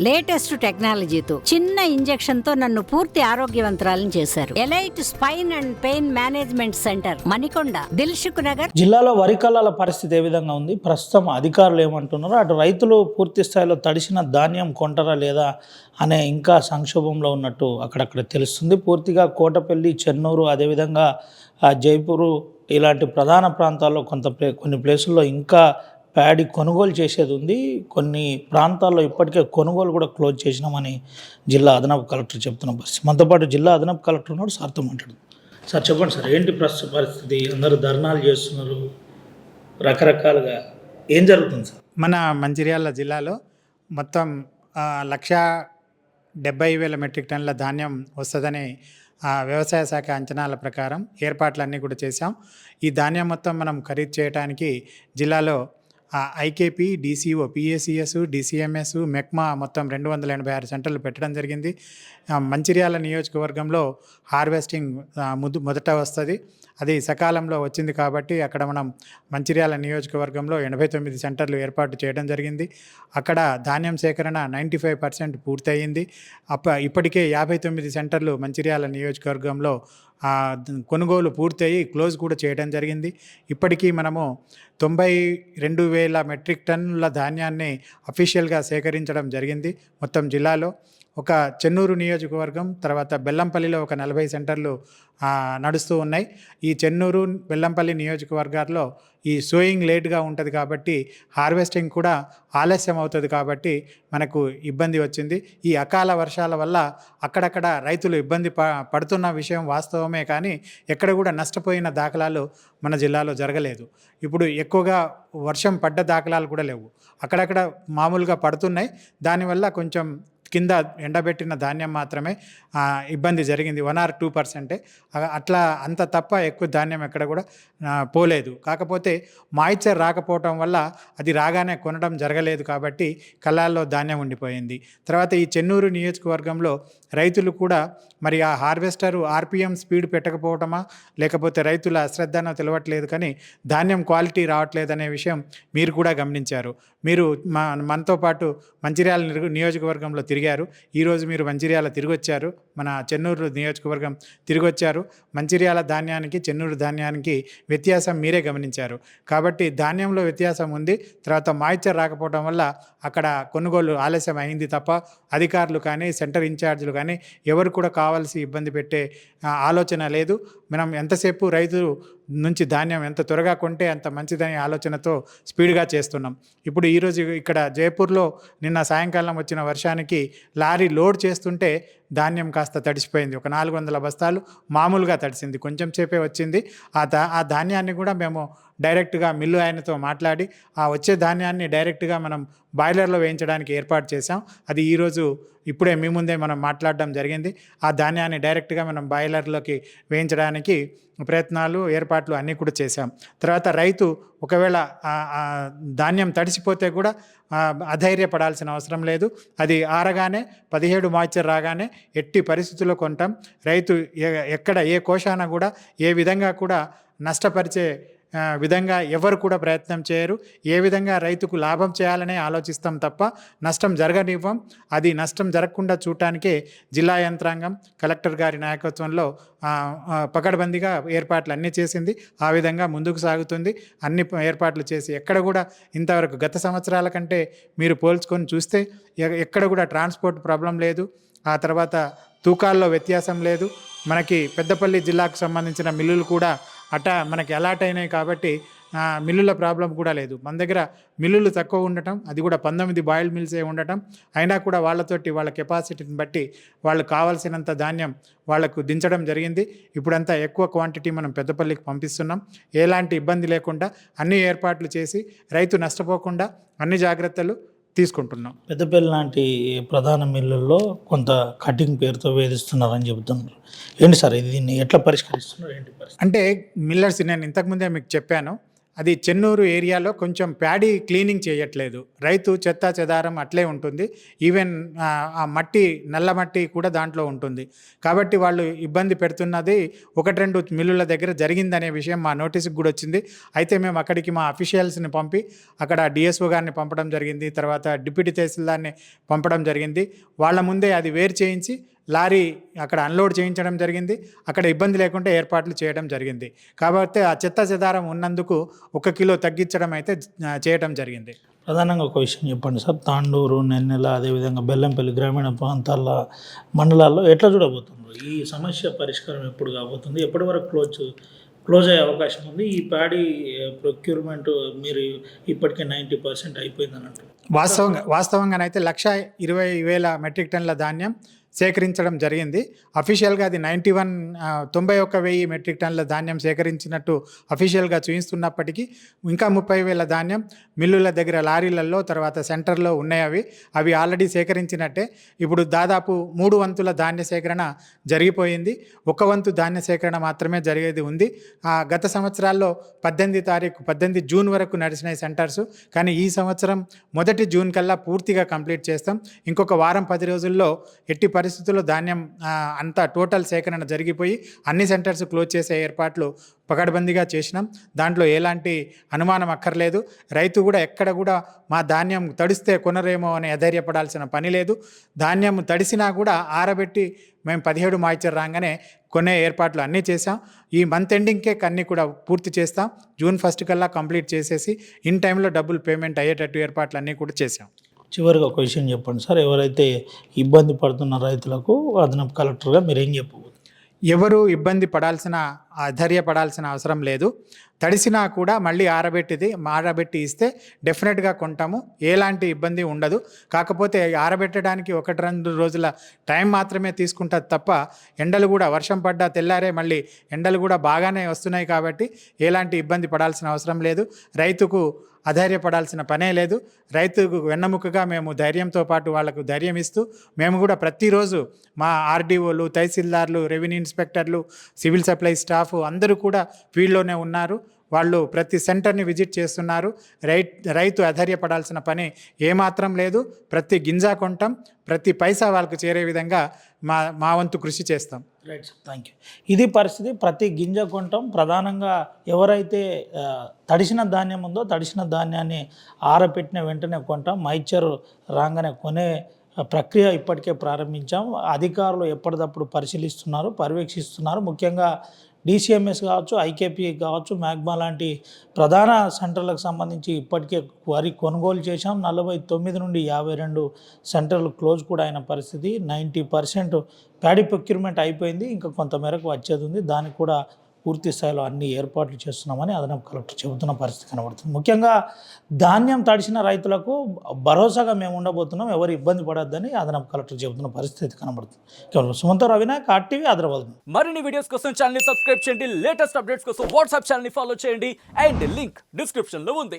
Latest టెక్నాలజీతో చిన్న injection తో నన్ను పూర్తి ఆరోగ్యవంతురాలను చేశారు. Elite spine and pain management centre, Manikonda, Dilsukh Nagar. జిల్లాలో వరి కల్లాల పరిస్థితి ఏ విధంగా ఉంది, ప్రస్తుతం అధికారులు ఏమంటున్నారు, అటు రైతులు పూర్తి స్థాయిలో తడిసిన ధాన్యం కొంటారా లేదా అనే ఇంకా సంక్షోభంలో ఉన్నట్టు అక్కడక్కడ తెలుస్తుంది. పూర్తిగా కోటపల్లి, చెన్నూరు, అదేవిధంగా జైపూరు ఇలాంటి ప్రధాన ప్రాంతాల్లో కొన్ని ప్లేసుల్లో ఇంకా ప్యాడీ కొనుగోలు చేసేది ఉంది. కొన్ని ప్రాంతాల్లో ఇప్పటికే కొనుగోలు కూడా క్లోజ్ చేసినామని జిల్లా అదనపు కలెక్టర్ చెప్తున్న పరిస్థితి. మనతో పాటు జిల్లా అదనపు కలెక్టర్ ఉన్నాడు, సార్తో మాట్లాడు. సార్ చెప్పండి సార్, ఏంటి ప్రస్తుత పరిస్థితి? అందరూ ధర్నాలు చేస్తున్నారు, రకరకాలుగా ఏం జరుగుతుంది సార్? మన మంచిర్యాల జిల్లాలో మొత్తం 1,70,000 మెట్రిక్ టన్నుల ధాన్యం వస్తుందని వ్యవసాయ శాఖ అంచనాల ప్రకారం ఏర్పాట్లన్నీ కూడా చేశాం. ఈ ధాన్యం మొత్తం మనం ఖరీదు చేయడానికి జిల్లాలో ఐకేపీ, డీసీఓ, పిఏసిఎస్, డిసిఎంఎస్, మెక్మా మొత్తం 286 సెంటర్లు పెట్టడం జరిగింది. మంచిర్యాల నియోజకవర్గంలో హార్వెస్టింగ్ మొదట వస్తుంది. అది సకాలంలో వచ్చింది కాబట్టి అక్కడ మనం మంచిర్యాల నియోజకవర్గంలో 89 సెంటర్లు ఏర్పాటు చేయడం జరిగింది. అక్కడ ధాన్యం సేకరణ 95% పూర్తయింది. ఇప్పటికే 59 సెంటర్లు మంచిర్యాల నియోజకవర్గంలో కొనుగోలు పూర్తయి క్లోజ్ కూడా చేయడం జరిగింది. ఇప్పటికీ మనము 92,000 మెట్రిక్ టన్నుల ధాన్యాన్ని అఫీషియల్గా సేకరించడం జరిగింది మొత్తం జిల్లాలో. ఒక చెన్నూరు నియోజకవర్గం, తర్వాత బెల్లంపల్లిలో ఒక 40 సెంటర్లు నడుస్తూ ఉన్నాయి. ఈ చెన్నూరు, బెల్లంపల్లి నియోజకవర్గాల్లో ఈ సోయింగ్ లేట్గా ఉంటుంది కాబట్టి హార్వెస్టింగ్ కూడా ఆలస్యం అవుతుంది కాబట్టి మనకు ఇబ్బంది వచ్చింది. ఈ అకాల వర్షాల వల్ల అక్కడక్కడ రైతులు ఇబ్బంది పడుతున్న విషయం వాస్తవమే, కానీ ఎక్కడ కూడా నష్టపోయిన దాఖలాలు మన జిల్లాలో జరగలేదు. ఇప్పుడు ఎక్కువగా వర్షం పడ్డ దాఖలాలు కూడా లేవు, అక్కడక్కడ మామూలుగా పడుతున్నాయి. దానివల్ల కొంచెం కింద ఎండబెట్టిన ధాన్యం మాత్రమే ఇబ్బంది జరిగింది, 1 or 2%. అట్లా అంత తప్ప ఎక్కువ ధాన్యం ఎక్కడ కూడా పోలేదు. కాకపోతే మాయిశ్చర్ రాకపోవటం వల్ల అది రాగానే కొనడం జరగలేదు కాబట్టి కళ్ళాల్లో ధాన్యం ఉండిపోయింది. తర్వాత ఈ చెన్నూరు నియోజకవర్గంలో రైతులు కూడా మరి ఆ హార్వెస్టర్ ఆర్పిఎం స్పీడ్ పెట్టకపోవటమా, లేకపోతే రైతుల అశ్రద్ధనో తెలియట్లేదు, కానీ ధాన్యం క్వాలిటీ రావట్లేదనే విషయం మీరు కూడా గమనించారు. మీరు మనతో పాటు మంచిర్యాల నియోజకవర్గంలో తిరిగారు. ఈరోజు మీరు మంచిర్యాల తిరిగి వచ్చారు, మన చెన్నూరు నియోజకవర్గం తిరిగి వచ్చారు. మంచిర్యాల ధాన్యానికి, చెన్నూరు ధాన్యానికి వ్యత్యాసం మీరే గమనించారు. కాబట్టి ధాన్యంలో వ్యత్యాసం ఉంది. తర్వాత మాయిశ్చర్ రాకపోవడం వల్ల అక్కడ కొనుగోలు ఆలస్యం అయింది తప్ప అధికారులు కానీ, సెంటర్ ఇన్ఛార్జీలు కానీ ఎవరు కూడా కావాల్సి ఇబ్బంది పెట్టే ఆలోచన లేదు. మనం ఎంతసేపు రైతు నుంచి ధాన్యం ఎంత త్వరగా కొంటే అంత మంచిదనే ఆలోచనతో స్పీడ్గా చేస్తున్నాం. ఇప్పుడు ఈరోజు ఇక్కడ జైపూర్లో నిన్న సాయంకాలం వచ్చిన వర్షానికి లారీ లోడ్ చేస్తుంటే ధాన్యం కాస్త తడిసిపోయింది. ఒక 400 బస్తాలు మామూలుగా తడిసింది, కొంచెం సేపే వచ్చింది. ఆ ధాన్యాన్ని కూడా మేము డైరెక్ట్గా మిల్లు ఆయనతో మాట్లాడి ఆ వచ్చే ధాన్యాన్ని డైరెక్ట్గా మనం బాయిలర్లో వేయించడానికి ఏర్పాటు చేసాం. అది ఈరోజు ఇప్పుడే మీ ముందే మనం మాట్లాడడం జరిగింది. ఆ ధాన్యాన్ని డైరెక్ట్గా మనం బాయిలర్లోకి వేయించడానికి ప్రయత్నాలు, ఏర్పాట్లు అన్నీ కూడా చేశాం. తర్వాత రైతు ఒకవేళ ధాన్యం తడిసిపోతే కూడా అధైర్యపడాల్సిన అవసరం లేదు. అది ఆరగానే 17 మాయిశ్చర్ రాగానే ఎట్టి పరిస్థితుల్లో కొంటాం. రైతు ఎక్కడ ఏ కోశాన కూడా ఏ విధంగా కూడా నష్టపరిచే విధంగా ఎవరు కూడా ప్రయత్నం చేయరు. ఏ విధంగా రైతుకు లాభం చేయాలనే ఆలోచిస్తాం తప్ప నష్టం జరగనివ్వం. అది నష్టం జరగకుండా చూడటానికే జిల్లా యంత్రాంగం కలెక్టర్ గారి నాయకత్వంలో పకడ్బందీగా ఏర్పాట్లు అన్నీ చేసింది. ఆ విధంగా ముందుకు సాగుతుంది. అన్ని ఏర్పాట్లు చేసి ఎక్కడ కూడా ఇంతవరకు గత సంవత్సరాల కంటే మీరు పోల్చుకొని చూస్తే ఎక్కడ కూడా ట్రాన్స్పోర్ట్ ప్రాబ్లం లేదు. ఆ తర్వాత తూకాల్లో వ్యత్యాసం లేదు. మనకి పెద్దపల్లి జిల్లాకు సంబంధించిన మిల్లులు కూడా మనకి అలాట్ అయినాయి కాబట్టి మిల్లుల ప్రాబ్లం కూడా లేదు. మన దగ్గర మిల్లులు తక్కువ ఉండటం, అది కూడా 19 బాయిల్డ్ మిల్సే ఉండటం, అయినా కూడా వాళ్ళతోటి వాళ్ళ కెపాసిటీని బట్టి వాళ్ళు కావాల్సినంత ధాన్యం వాళ్లకు దించడం జరిగింది. ఇప్పుడంతా ఎక్కువ క్వాంటిటీ మనం పెద్దపల్లికి పంపిస్తున్నాం. ఎలాంటి ఇబ్బంది లేకుండా అన్ని ఏర్పాట్లు చేసి రైతు నష్టపోకుండా అన్ని జాగ్రత్తలు తీసుకుంటున్నాం. పెద్దపల్లి లాంటి ప్రధాన మిల్లుల్లో కొంత కటింగ్ పేరుతో వేధిస్తున్నారని చెబుతున్నారు. ఏంటి సార్, దీన్ని ఎట్లా పరిష్కరిస్తున్నారు, ఏంటి పరిస్థితి? అంటే మిల్లర్స్, నేను ఇంతకుముందే మీకు చెప్పాను, అది చెన్నూరు ఏరియాలో కొంచెం ప్యాడీ క్లీనింగ్ చేయట్లేదు. రైతు చెత్త చెదారం అట్లే ఉంటుంది. ఈవెన్ ఆ మట్టి నల్ల మట్టి కూడా దాంట్లో ఉంటుంది. కాబట్టి వాళ్ళు ఇబ్బంది పెడుతున్నది 1-2 మిల్లుల దగ్గర జరిగిందనే విషయం మా నోటీస్కి కూడా వచ్చింది. అయితే మేము అక్కడికి మా అఫీషియల్స్ని పంపి అక్కడ డిఎస్ఓ గారిని పంపడం జరిగింది. తర్వాత డిప్యూటీ తహసీల్దార్ని పంపడం జరిగింది. వాళ్ళ ముందే అది వేరు చేయించి లారీ అక్కడ అన్లోడ్ చేయించడం జరిగింది. అక్కడ ఇబ్బంది లేకుండా ఏర్పాట్లు చేయడం జరిగింది. కాబట్టి ఆ చెత్త చెదారం ఉన్నందుకు 1 కిలో తగ్గించడం అయితే చేయడం జరిగింది. ప్రధానంగా ఒక విషయం చెప్పండి సార్, తాండూరు, నెన్నెల, అదేవిధంగా బెల్లంపల్లి గ్రామీణ ప్రాంతాల మండలాల్లో ఎట్లా చూడబోతున్నారు? ఈ సమస్య పరిష్కారం ఎప్పుడు కాబోతుంది? ఎప్పటి వరకు క్లోజ్ అయ్యే అవకాశం ఉంది? ఈ ప్యాడీ ప్రొక్యూర్మెంట్ మీరు ఇప్పటికే 90% అయిపోయింది అన్నట్టు. వాస్తవంగానైతే 1,20,000 మెట్రిక్ టన్నుల ధాన్యం సేకరించడం జరిగింది. అఫీషియల్గా అది 91,000 మెట్రిక్ టన్నుల ధాన్యం సేకరించినట్టు అఫీషియల్గా చూపిస్తున్నప్పటికీ ఇంకా 30,000 ధాన్యం మిల్లుల దగ్గర లారీలలో తర్వాత సెంటర్లో ఉన్నాయి. అవి ఆల్రెడీ సేకరించినట్టే. ఇప్పుడు దాదాపు 3 వంతుల ధాన్య సేకరణ జరిగిపోయింది. 1 వంతు ధాన్య సేకరణ మాత్రమే జరిగేది ఉంది. గత సంవత్సరాల్లో 18 జూన్ వరకు నడిచినాయి సెంటర్స్. కానీ ఈ సంవత్సరం 1 జూన్ కల్లా పూర్తిగా కంప్లీట్ చేస్తాం. ఇంకొక వారం 10 రోజుల్లో ఎట్టి పరిస్థితుల్లో ధాన్యం అంతా టోటల్ సేకరణ జరిగిపోయి అన్ని సెంటర్స్ క్లోజ్ చేసే ఏర్పాట్లు పకడ్బందీగా చేసినాం. దాంట్లో ఎలాంటి అనుమానం అక్కర్లేదు. రైతు కూడా ఎక్కడ కూడా మా ధాన్యం తడిస్తే కొనరేమో అని అధైర్యపడాల్సిన పని లేదు. ధాన్యం తడిసినా కూడా ఆరబెట్టి మేము 17 మాయిచర్ రాగానే కొనే ఏర్పాట్లు అన్నీ చేసాం. ఈ మంత్ ఎండింగ్కే అన్నీ కూడా పూర్తి చేస్తాం. జూన్ 1 కల్లా కంప్లీట్ చేసేసి ఇన్ టైంలో డబ్బులు పేమెంట్ అయ్యేటట్టు ఏర్పాట్లు అన్నీ కూడా చేసాం. చివరిగా ఒక విషయం చెప్పండి సార్, ఎవరైతే ఇబ్బంది పడుతున్న రైతులకు అదనపు కలెక్టర్గా మీరు ఏం చెప్పబోతున్నారు? ఎవరు అధైర్యపడాల్సిన అవసరం లేదు. తడిసినా కూడా మళ్ళీ ఆరబెట్టి ఇస్తే డెఫినెట్గా కొంటాము. ఎలాంటి ఇబ్బంది ఉండదు. కాకపోతే ఆరబెట్టడానికి 1-2 రోజుల టైం మాత్రమే తీసుకుంటుంది తప్ప ఎండలు కూడా వర్షం పడ్డా తెల్లారే మళ్ళీ ఎండలు కూడా బాగానే వస్తున్నాయి. కాబట్టి ఎలాంటి ఇబ్బంది పడాల్సిన అవసరం లేదు. రైతుకు అధైర్యపడాల్సిన పనే లేదు. రైతుకు వెన్నముకగా మేము ధైర్యంతో పాటు వాళ్ళకు ధైర్యం ఇస్తూ మేము కూడా ప్రతిరోజు మా ఆర్డీఓలు, తహసీల్దార్లు, రెవెన్యూ ఇన్స్పెక్టర్లు, సివిల్ సప్లై స్టాఫ్ అందరూ కూడా ఫీల్డ్లోనే ఉన్నారు. వాళ్ళు ప్రతి సెంటర్ని విజిట్ చేస్తున్నారు. రైతు అధైర్యపడాల్సిన పని ఏమాత్రం లేదు. ప్రతి గింజ కొంటాం, ప్రతి పైసా వాళ్ళకు చేరే విధంగా మా వంతు కృషి చేస్తాం. Right sir, thank you. ఇది పరిస్థితి. ప్రతి గింజ కొంటాం. ప్రధానంగా ఎవరైతే తడిసిన ధాన్యం ఉందో తడిసిన ధాన్యాన్ని ఆరబెట్టిన వెంటనే కొంటాం. మైచర్ రాగానే కొనే ప్రక్రియ ఇప్పటికే ప్రారంభించాం. అధికారులు ఎప్పటికప్పుడు పరిశీలిస్తున్నారు, పర్యవేక్షిస్తున్నారు. ముఖ్యంగా DCMS కావచ్చు, ఐకేపీ కావచ్చు, మ్యాగ్మా లాంటి ప్రధాన సెంటర్లకు సంబంధించి ఇప్పటికే వరి కొనుగోలు చేశాం. 49 నుండి 52 సెంటర్లు క్లోజ్ కూడా అయిన పరిస్థితి. 90% ప్యాడీ ప్రొక్యూర్మెంట్ అయిపోయింది. ఇంకా కొంతమేరకు వచ్చేది ఉంది. దానికి కూడా పూర్తి స్థాయిలో అన్ని ఏర్పాట్లు చేస్తున్నామని అదనపు కలెక్టర్ చెబుతున్న పరిస్థితి కనబడుతుంది. ముఖ్యంగా ధాన్యం తడిసిన రైతులకు భరోసాగా మేము ఉండబోతున్నాం, ఎవరు ఇబ్బంది పడొద్దని అదనపు కలెక్టర్ చెబుతున్న పరిస్థితి కనబడుతుంది. కేవలం సుమంత్ రవినాయక్, RTV, హైదరాబాద్. మరిన్ని వీడియోస్ కోసం ఛానల్ ని సబ్స్క్రైబ్ చేయండి. లేటెస్ట్ అప్డేట్స్ కోసం వాట్సాప్ ఛానల్ ని ఫాలో చేయండి. అండ్ లింక్ డిస్క్రిప్షన్ లో ఉంది.